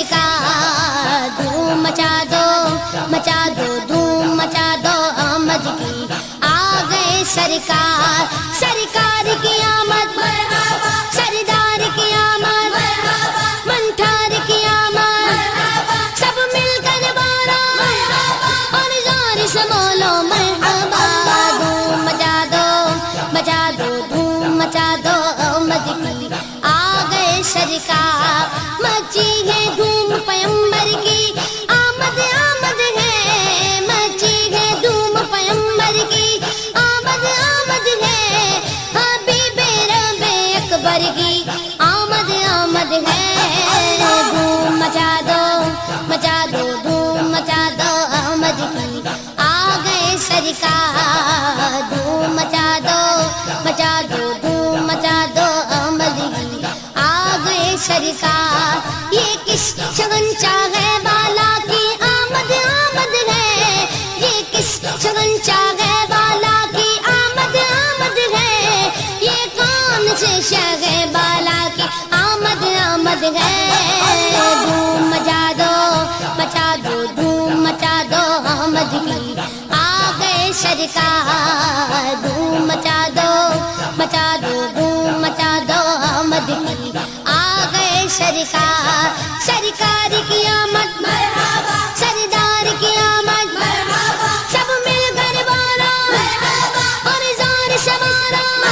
سرکار دھوم مچا دو دھوم مچا دو آمد کی آ گئے سرکار سرکار کی آمد سردار کی آمد منٹھار کی آمد سب مل کر بولو اور زور سے بولو مرحبا دھوم مچا دو دھوم مچا دو آمد کی آ گئے سرکار مچی ہے دھوم پیمبر کی آمد آمد ہے مچی ہے دھوم پیمبر کی آمد آمد ہے حبیب رب اکبر کی آمد آمد ہے دھوم مچا دو دھوم مچا دو آمد کی آ گئے سرکار دھوم مچا دو دھوم مچا دو آمد کی آ گئے سرکار یہ کس شگن چاہے بالا کی آمد آمد ہے یہ کس شگن چاہے بالا کی آمد آمد ہے یہ کون سے شگے بالا کی آمد آمد ہے دھوم مچا دو دھوم مچا دو آمد کی آ گئے سرکار دھوم مچا دو دھوم مچا دو آمد کی آ گئے سرکار سرکار کی آمد مرحبا سردار کی آمد مرحبا سب مل کر بولو اور زور سے بولو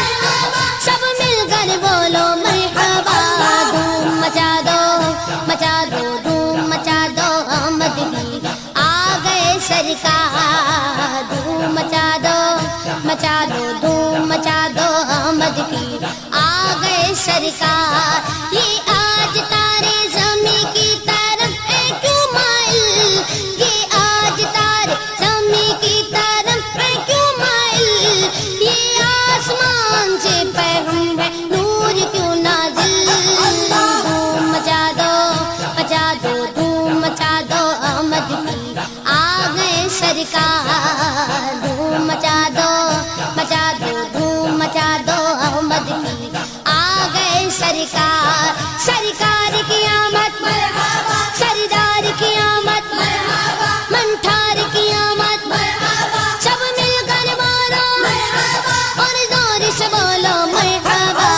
سب مل کر بولو مرحبا دھوم مچا دو دھوم مچا دو آمد کی آ گئے سرکار دھوم مچا دو دھوم مچا دو آمد کی آ گئے سرکار یہ آج تارے زمین کی طرف ہے کیوں مائل یہ آج تارے زمین کی طرف ہے کیوں مائل یہ آسمان سے پیغمبر نور کیوں نازل دھوم مچا دو دھوم مچا دو آمد کی آ گئے سرکار دھوم مچا دو دھوم مچا دو آمد کی آ گئے سرکار سرکار کی آمد مرحبا سردار کی آمد مرحبا منٹھار کی آمد مرحبا سب مل کر بولو اور زور سے بولو مرحبا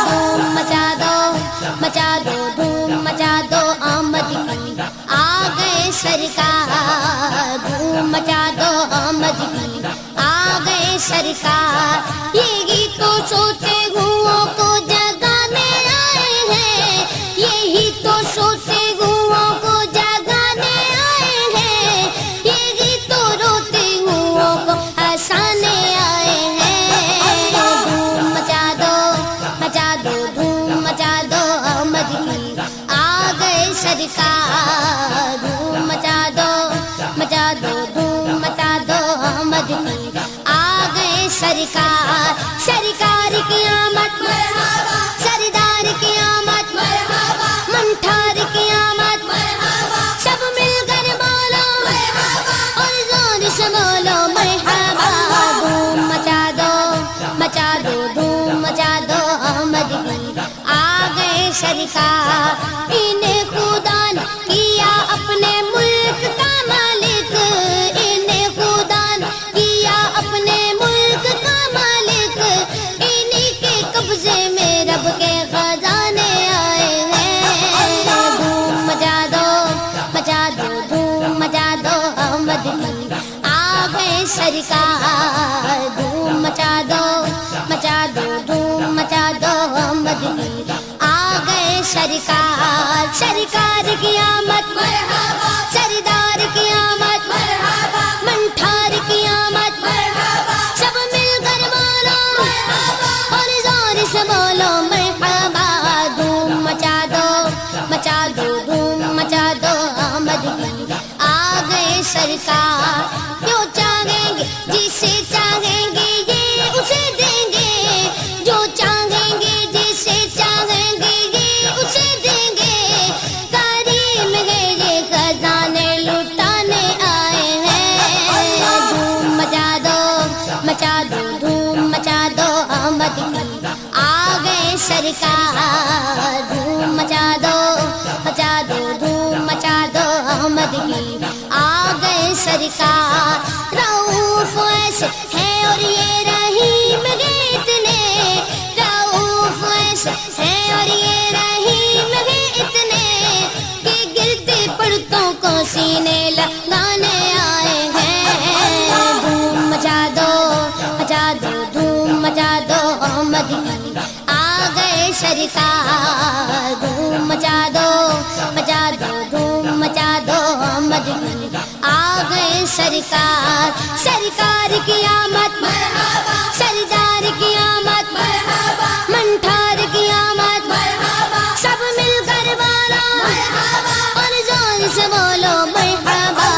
دھوم مچا دو دھوم مچا دو آمد کی آ گئے سرکار دھوم مچا دو آمد کی آ گئے سرکار یہ گیتوں سوتے گھوؤں کو جگانے آئے ہیں یہی تو سوتے گھوؤں کو جگانے آئے ہیں یہ گیتوں روتے گھوؤں کو ہنسانے آئے ہیں دھوم مچا دو دھوم مچا دو آمد کی آ گئے سرکار دھوم مچا دو دھوم مچا دو آمد کی آ گئے سرکار سرکار کی آمد مرحبا سردار کی آمد مرحبا منٹھار کی آمد مرحبا سب مل کر بولو اور زور سے بولو مرحبا دھوم مچا دو دھوم مچا دو آمد کی آ گئے سرکار انہیں خدا نے کیا اپنے ملک کا مالک انہیں خدا نے کیا اپنے ملک کا مالک انہی کے قبضے میں رب کے خزانے آئے ہیں دھوم مچا دو دھوم مچا دو آمد کی آ گئے سرکار دھوم مچا دو دھوم مچا دو آمد کی آ گئے سرکار سرکار کی آمد مرحبا سردار کی آمد مرحبا منٹھار کی آمد مرحبا سب مل کر بولو اور زور سے بولو مرحبا دھوم مچا دو دھوم مچا دو آمد کی آ گئے سرکار جو چاہیں گے جسے چاہیں گے یہ اسے دیں گے جو چاہیں گے جسے چاہیں گے یہ اسے دیں گے کریم ہے یہ خزانے لٹانے آئے ہیں دھوم مچا دو دھوم مچا دو آمد کی آ گئے سرکار دھوم مچا دو دھوم جیسے ہیں اور یہ رحیم ہے اتنے کہ گرتے پڑتوں کو سینے لگانے آئے ہیں دھوم مچا دو دھوم مچا دو احمد کی آ گئے سرکار دھوم مچا دو دھوم مچا دو احمد کی آ گئے سرکار سرکار کی آمد مرحبا سردار کی آمد مرحبا منٹھار کی آمد مرحبا سب مل کر بالا مرحبا اور زور سے بولو مرحبا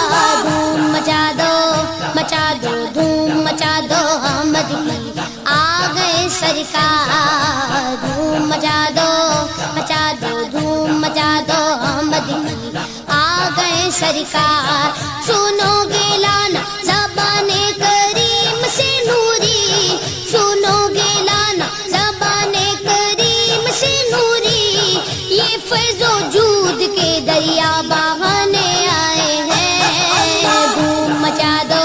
دھوم مچا دو دھوم مچا دو احمد کی آ گئے سرکار دھوم مچا دو دھوم مچا دو احمد کی آ گئے سرکار سنو گے لانا زبان کریم سے نوری سنو گے لانا زبان کریم سے نوری یہ فیض و جود کے دریا بہانے آئے ہیں دھوم مچا دو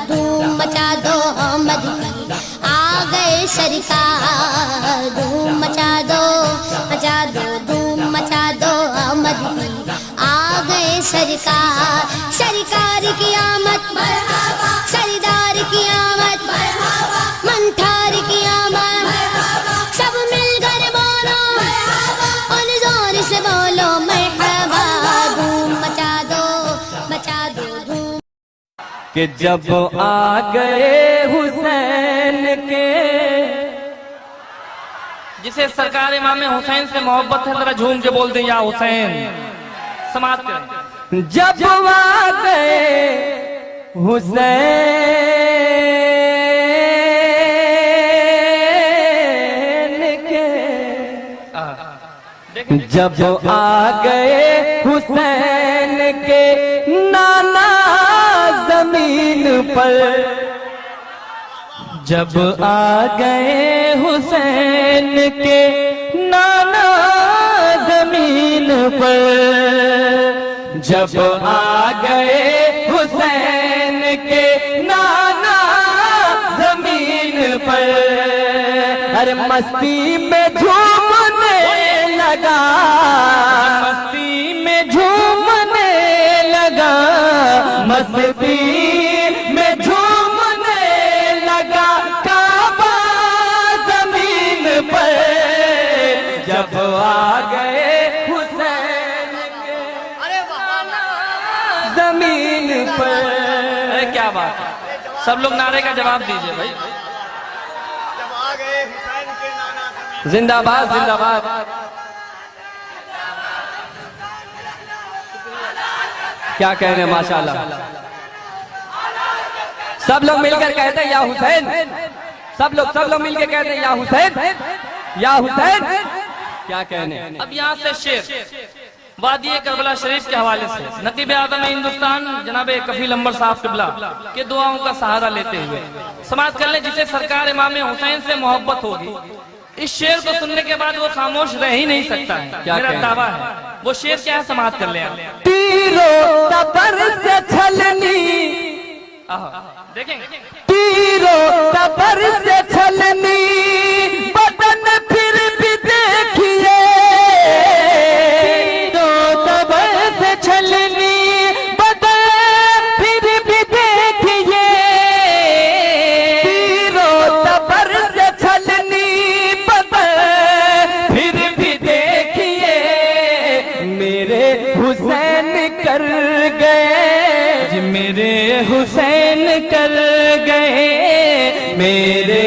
دھوم مچا دو احمد کی آ گئے سرکار دھوم مچا دو دھوم مچا دو احمد کی آ گئے سرکار سرکار کی آمد مرحبا سردار کی آمد مرحبا منٹھار کی آمد مرحبا سب مل کر بولو مرحبا اور زور سے بولو مرحبا دھوم مچا دو دھوم کہ جب آ گئے حسین کے جسے سرکار امام حسین سے محبت ہے ذرا جھوم کے بول دیں یا حسین سماعت کریں جب آ گئے حسین کے جب آ گئے حسین کے نانا زمین پر جب آ گئے حسین کے نانا زمین پر جب آ گئے حسین کے نانا زمین پر ہر مستی میں جھومنے لگا مستی میں جھومنے لگا مستی میں جھومنے لگا کعبہ زمین پر جب آ گئے حسین کے زمین پر ارے کیا بات ہے سب لوگ نعرے کا جواب دیجئے بھائی زندہ باد زندہ باد کیا کہنے ماشاءاللہ سب لوگ مل کر کہتے ہیں یا حسین سب لوگ مل کے کہتے ہیں یا حسین یا حسین کیا کہنے اب یہاں سے شعر وادی کربلا شریف کے حوالے سے نقیب اعظم ہندوستان جناب کفیل انور صاحب قبلہ کے دعاؤں کا سہارا لیتے ہوئے سماعت کر لیں جسے سرکار امام حسین سے محبت ہوگی اس شعر کو سننے کے بعد وہ خاموش رہ ہی نہیں سکتا ہے میرا دعویٰ ہے وہ شعر کیا ہے سماعت کر لیں تیرو تبر سے چھلنی دیکھیں تیرو تبر سے چھلنی بدن پھر بھی دیکھئے تیرو تبر سے چھلنی بدن پھر بھی دیکھئے تیرو تبر سے چھلنی بدن پھر بھی دیکھئے میرے حسین کر گئے جی میرے حسین کر گئے میرے